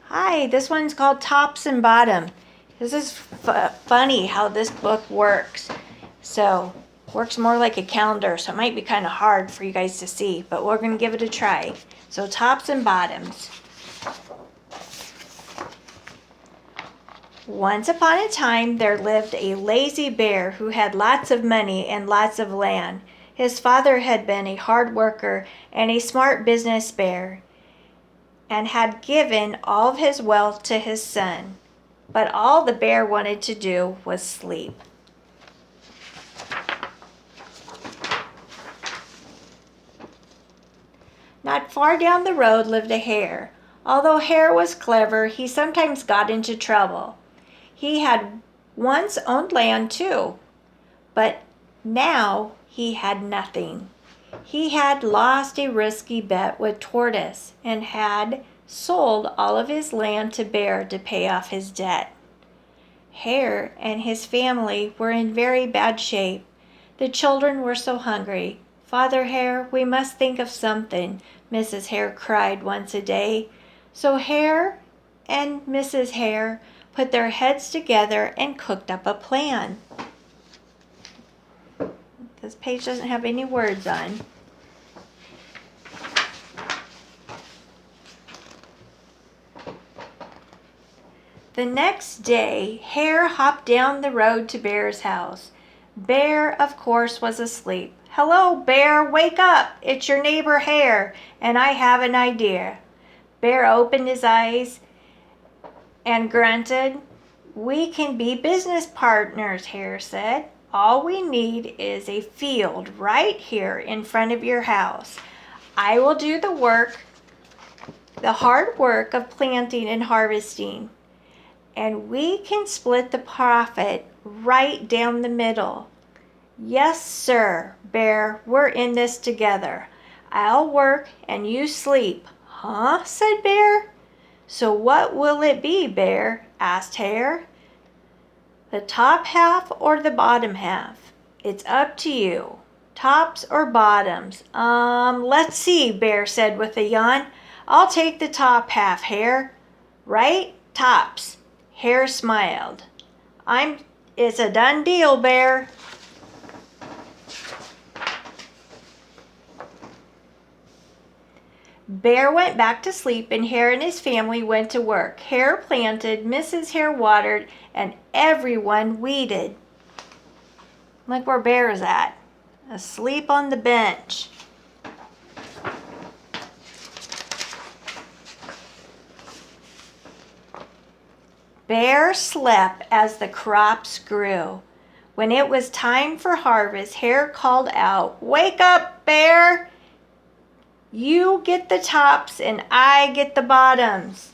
Hi, this one's called Tops and Bottom. This is funny how this book works. So, works more like a calendar, so it might be kind of hard for you guys to see, but we're going to give it a try. So, tops and bottoms. Once upon a time, there lived a lazy bear who had lots of money and lots of land. His father had been a hard worker and a smart business bear, and had given all of his wealth to his son. But all the bear wanted to do was sleep. Not far down the road lived a hare. Although Hare was clever, he sometimes got into trouble. He had once owned land too, but now he had nothing. He had lost a risky bet with Tortoise and had sold all of his land to Bear to pay off his debt. Hare and his family were in very bad shape. The children were so hungry. "Father Hare, we must think of something," Mrs. Hare cried once a day. So Hare and Mrs. Hare put their heads together and cooked up a plan. This page doesn't have any words on. The next day, Hare hopped down the road to Bear's house. Bear, of course, was asleep. "Hello, Bear, wake up! It's your neighbor Hare, and I have an idea." Bear opened his eyes and grunted. "We can be business partners," Hare said. "All we need is a field right here in front of your house. I will do the hard work of planting and harvesting, and we can split the profit right down the middle." "Yes, sir, Bear, we're in this together. I'll work and you sleep." "Huh?" said Bear. "So what will it be, Bear?" asked Hare. "The top half or the bottom half? It's up to you. Tops or bottoms?" Let's see," Bear said with a yawn. "I'll take the top half, Hare." "Right? Tops." Hare smiled. It's a done deal, Bear." Bear went back to sleep and Hare and his family went to work. Hare planted, Mrs. Hare watered, and everyone weeded. Look where Bear is at, asleep on the bench. Bear slept as the crops grew. When it was time for harvest, Hare called out, "Wake up, Bear! You get the tops and I get the bottoms."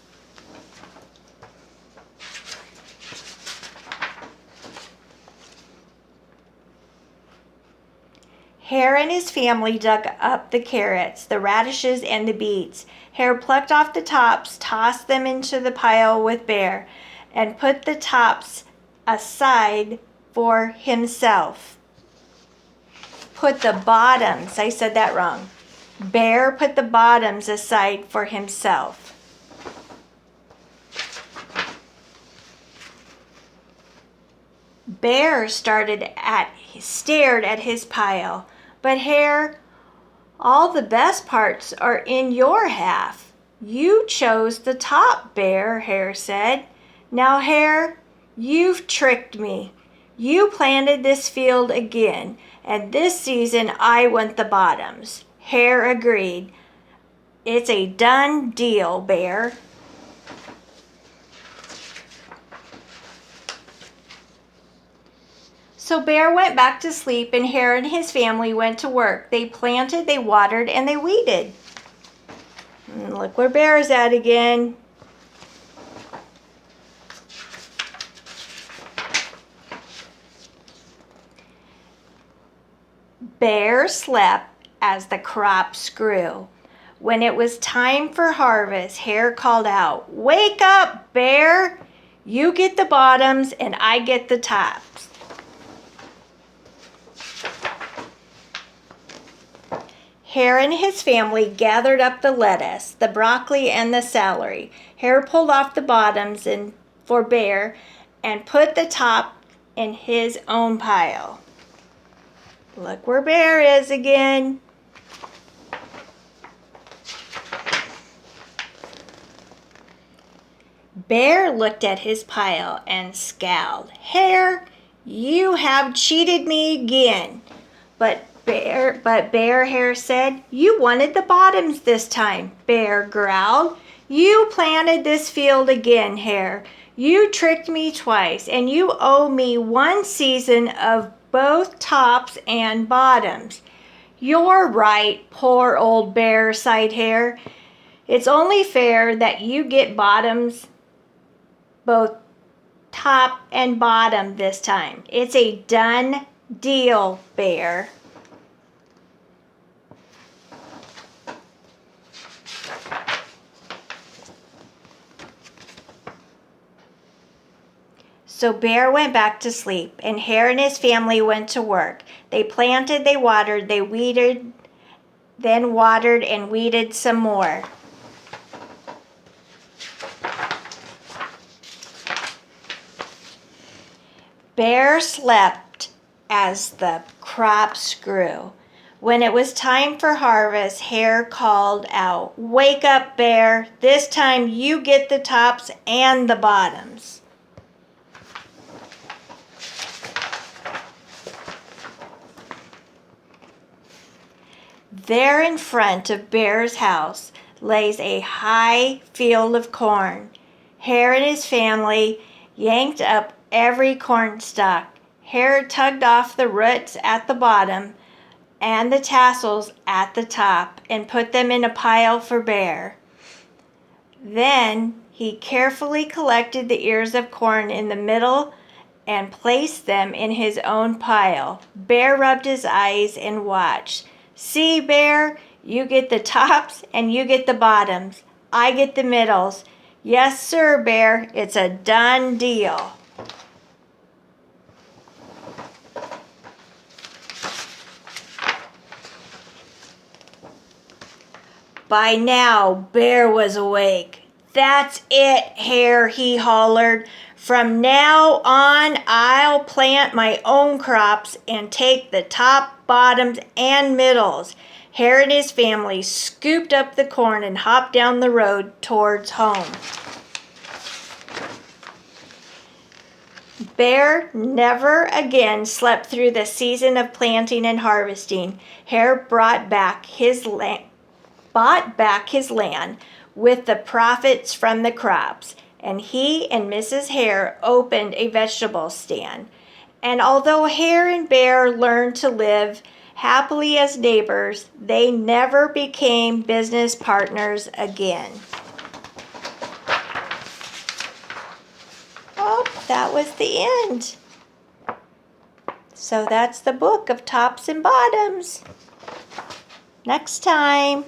Hare and his family dug up the carrots, the radishes, and the beets. Hare plucked off the tops, tossed them into the pile with Bear, and put the tops aside for himself. Put the bottoms, I said that wrong. Bear put the bottoms aside for himself. Bear stared at his pile. "But Hare, all the best parts are in your half. You chose the top, Bear," Hare said. "Now, Hare, you've tricked me. You planted this field again, and this season I want the bottoms." Hare agreed. "It's a done deal, Bear." So Bear went back to sleep and Hare and his family went to work. They planted, they watered, and they weeded. And look where Bear is at again. Bear slept as the crops grew. When it was time for harvest, Hare called out, "Wake up, Bear! You get the bottoms and I get the tops." Hare and his family gathered up the lettuce, the broccoli, and the celery. Hare pulled off the bottoms for Bear and put the top in his own pile. Look where Bear is again. Bear looked at his pile and scowled. Hare, you have cheated me again. But Bear, Hare said, you wanted the bottoms this time. Bear growled. You planted this field again, Hare. You tricked me twice, and you owe me one season of both tops and bottoms. You're right, poor old Bear, sighed Hare. It's only fair that you get bottoms, both top and bottom this time. It's a done deal, Bear. So Bear went back to sleep, and Hare and his family went to work. They planted, they watered, they weeded, then watered and weeded some more. Bear slept as the crops grew. When it was time for harvest, Hare called out, "Wake up, Bear. This time you get the tops and the bottoms." There in front of Bear's house lays a high field of corn. Hare and his family yanked up every corn stalk. Hare tugged off the roots at the bottom and the tassels at the top and put them in a pile for Bear. Then he carefully collected the ears of corn in the middle and placed them in his own pile. Bear rubbed his eyes and watched. See, Bear, you get the tops and you get the bottoms. I get the middles. Yes, sir, Bear, it's a done deal. By now, Bear was awake. That's it, Hare, he hollered. From now on, I'll plant my own crops and take the top, bottoms, and middles. Hare and his family scooped up the corn and hopped down the road towards home. Bear never again slept through the season of planting and harvesting. Hare bought back his land with the profits from the crops, and he and Mrs. Hare opened a vegetable stand. And although Hare and Bear learned to live happily as neighbors, they never became business partners again. Oh, that was the end. So that's the book of Tops and Bottoms. Next time.